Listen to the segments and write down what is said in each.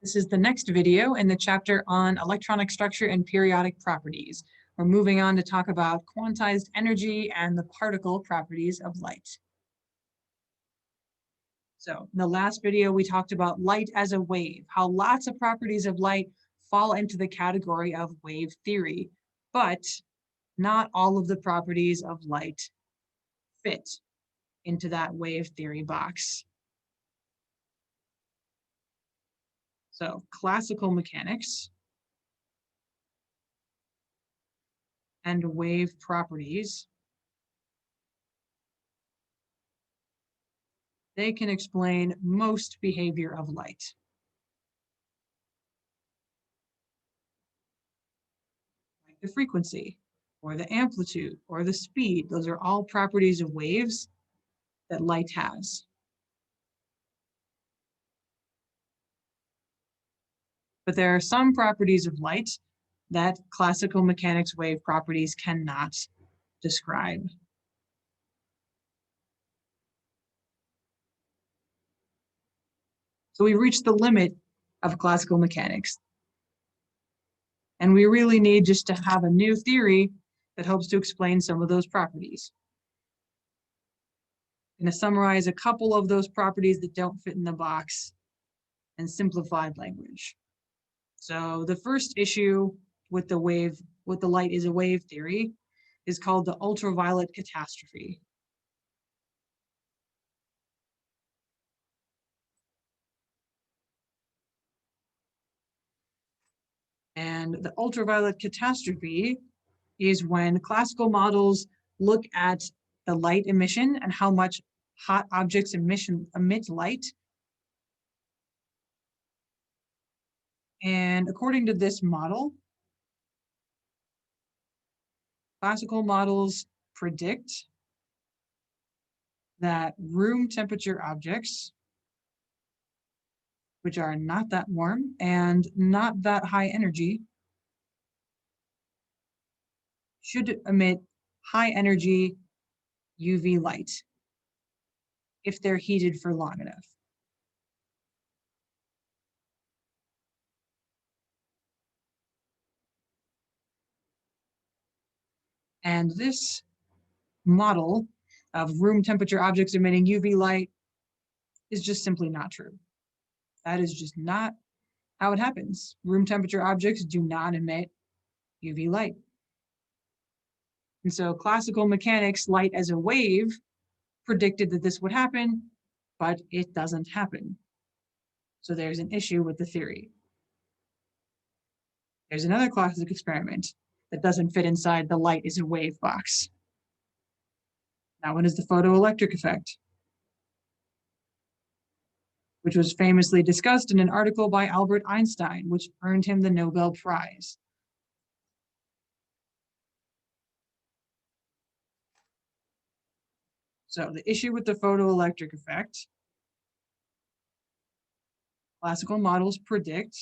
This is the next video in the chapter on electronic structure and periodic properties. We're moving on to talk about quantized energy and the particle properties of light. So in the last video, we talked about light as a wave, how lots of properties of light fall into the category of wave theory, but not all of the properties of light fit into that wave theory box. So classical mechanics and wave properties, they can explain most behavior of light. Like the frequency, or the amplitude, or the speed. Those are all properties of waves that light has. But there are some properties of light that classical mechanics wave properties cannot describe. So we reached the limit of classical mechanics. And we really need just to have a new theory that helps to explain some of those properties. I'm going to summarize a couple of those properties that don't fit in the box in simplified language. So the first issue with the light is a wave theory is called the ultraviolet catastrophe. And the ultraviolet catastrophe is when classical models look at the light emission and how much hot objects emit light. And according to this model, classical models predict that room temperature objects, which are not that warm and not that high energy, should emit high energy UV light if they're heated for long enough. And this model of room temperature objects emitting UV light is just simply not true. That is just not how it happens. Room temperature objects do not emit UV light. And so classical mechanics, light as a wave, predicted that this would happen, but it doesn't happen. So there's an issue with the theory. There's another classic experiment that doesn't fit inside the light is a wave box. That one is the photoelectric effect, which was famously discussed in an article by Albert Einstein, which earned him the Nobel Prize. So the issue with the photoelectric effect, classical models predict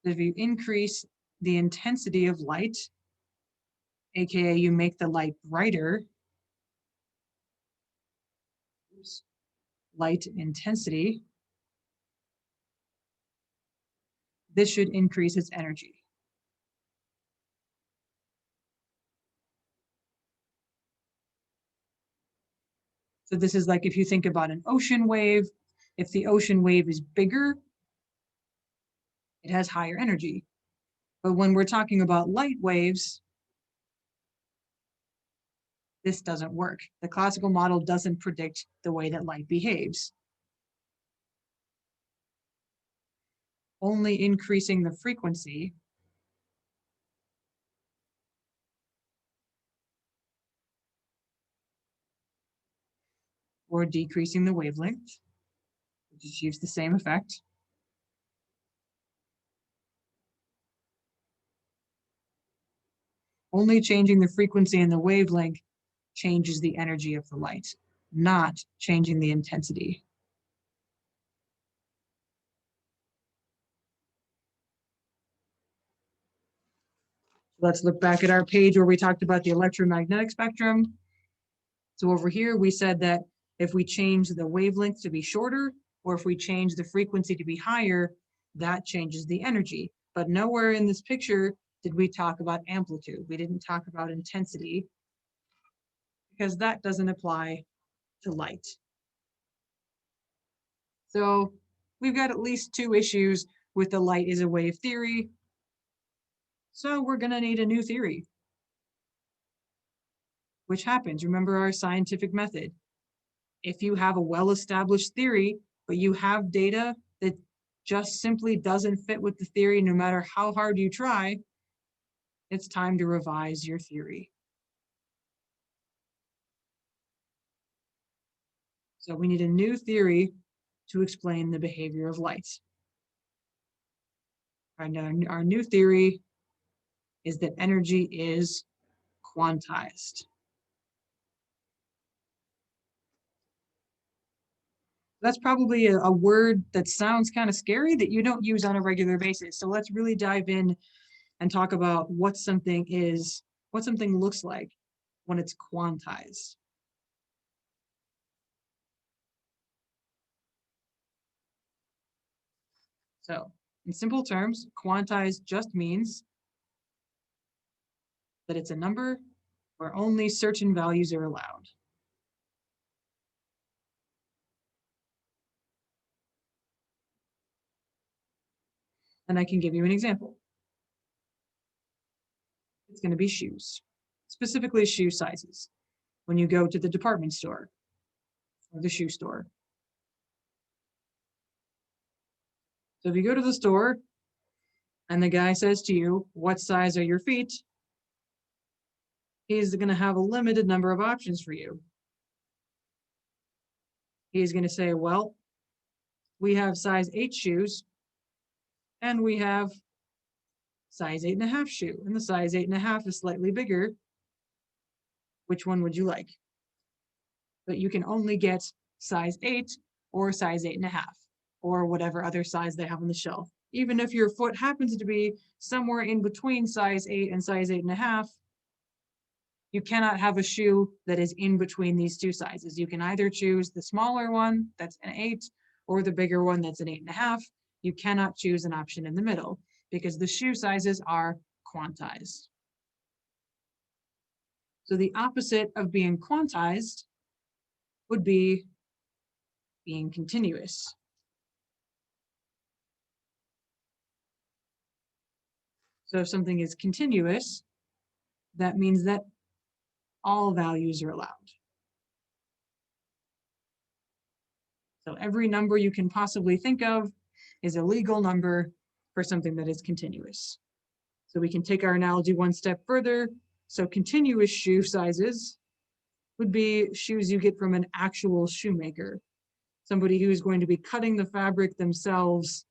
that if you increase the intensity of light, aka you make the light brighter, light intensity, this should increase its energy. So this is like if you think about an ocean wave, if the ocean wave is bigger, it has higher energy. But when we're talking about light waves, this doesn't work. The classical model doesn't predict the way that light behaves. Only increasing the frequency or decreasing the wavelength, which achieves the same effect, only changing the frequency and the wavelength changes the energy of the light, not changing the intensity. Let's look back at our page where we talked about the electromagnetic spectrum. So over here, we said that If we change the wavelength to be shorter, or if we change the frequency to be higher, that changes the energy. But nowhere in this picture did we talk about amplitude. We didn't talk about intensity because that doesn't apply to light. So we've got at least two issues with the light is a wave theory. So we're going to need a new theory. Which happens, remember our scientific method. If you have a well-established theory, but you have data that just simply doesn't fit with the theory, no matter how hard you try, it's time to revise your theory. So we need a new theory to explain the behavior of light. And our new theory is that energy is quantized. That's probably a word that sounds kind of scary that you don't use on a regular basis. So let's really dive in and talk about what something is, what something looks like when it's quantized. So in simple terms, quantized just means that it's a number where only certain values are allowed. And I can give you an example. It's going to be shoes, specifically shoe sizes. When you go to the department store or the shoe store. So if you go to the store and the guy says to you, what size are your feet? He's going to have a limited number of options for you. He's going to say, well, we have size 8 shoes and we have size 8.5 shoe, and the size 8.5 is slightly bigger. Which one would you like? But you can only get size 8 or size 8.5 or whatever other size they have on the shelf. Even if your foot happens to be somewhere in between size 8 and size 8.5, you cannot have a shoe that is in between these two sizes. You can either choose the smaller one, that's an 8, or the bigger one, that's an 8.5. You cannot choose an option in the middle because the shoe sizes are quantized. So the opposite of being quantized would be being continuous. So if something is continuous, that means that all values are allowed. So every number you can possibly think of is a legal number for something that is continuous. So we can take our analogy one step further. So continuous shoe sizes would be shoes you get from an actual shoemaker, somebody who is going to be cutting the fabric themselves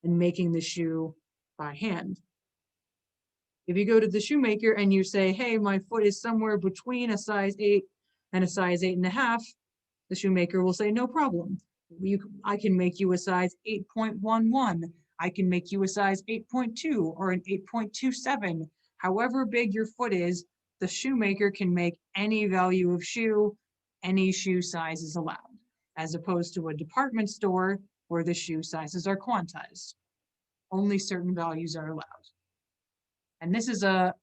and making the shoe by hand. If you go to the shoemaker and you say, hey, my foot is somewhere between a size 8 and a size 8.5, the shoemaker will say, no problem. I can make you a size 8.11. I can make you a size 8.2 or an 8.27. However big your foot is, the shoemaker can make any value of shoe, any shoe size is allowed, as opposed to a department store where the shoe sizes are quantized. Only certain values are allowed. And this is an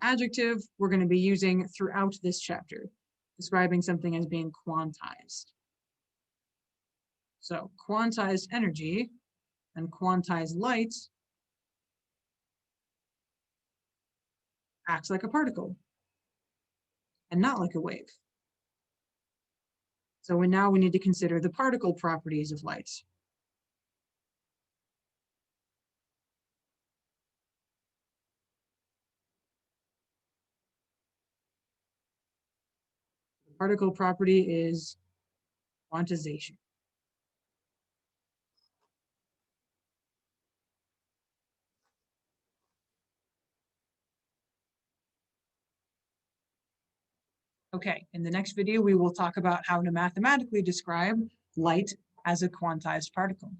adjective we're going to be using throughout this chapter, describing something as being quantized. So quantized energy and quantized light acts like a particle and not like a wave. So now we need to consider the particle properties of light. The particle property is quantization. Okay, in the next video, we will talk about how to mathematically describe light as a quantized particle.